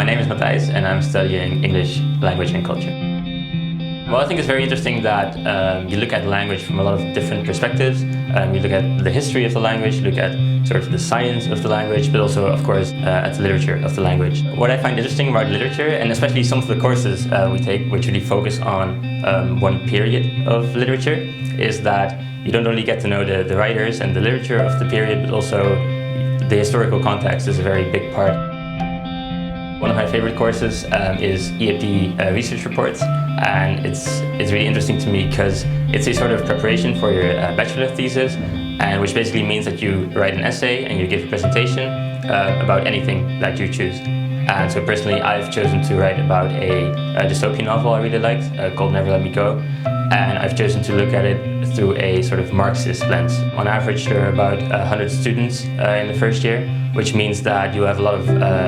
My name is Matthijs and I'm studying English language and culture. Well, I think it's very interesting that you look at language from a lot of different perspectives. You look at the history of the language, look at sort of the science of the language, but also, of course, at the literature of the language. What I find interesting about literature, and especially some of the courses we take, which really focus on one period of literature, is that you don't only get to know the writers and the literature of the period, but also the historical context is a very big part. One of my favorite courses is EAP research reports, and it's really interesting to me because it's a sort of preparation for your bachelor thesis, and which basically means that you write an essay and you give a presentation about anything that you choose. And so personally, I've chosen to write about a dystopian novel I really liked called Never Let Me Go, and I've chosen to look at it through a sort of Marxist lens. On average, there are about 100 students in the first year, which means that you have a lot of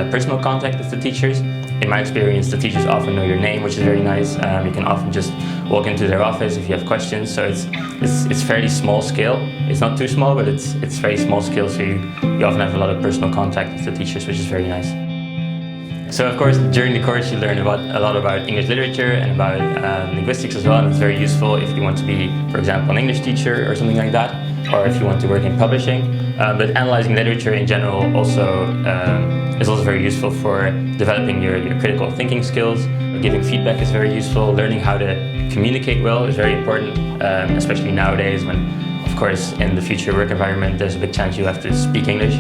personal contact with the teachers. In my experience, the teachers often know your name, which is very nice. You can often just walk into their office if you have questions. So it's fairly small scale. It's not too small, but it's very small scale. So you often have a lot of personal contact with the teachers, which is very nice. So of course, during the course you learn a lot about English literature and about linguistics as well, and it's very useful if you want to be, for example, an English teacher or something like that, or if you want to work in publishing. But analyzing literature in general is also very useful for developing your critical thinking skills. Giving feedback is very useful. Learning how to communicate well is very important, especially nowadays when, of course, in the future work environment, there's a big chance you have to speak English.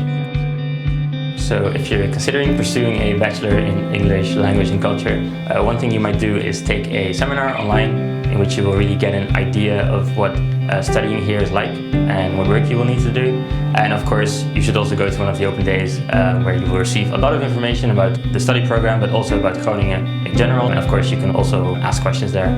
So if you're considering pursuing a Bachelor in English language and culture, one thing you might do is take a seminar online in which you will really get an idea of what studying here is like and what work you will need to do. And of course, you should also go to one of the open days where you will receive a lot of information about the study program, but also about Groningen in general. And of course, you can also ask questions there.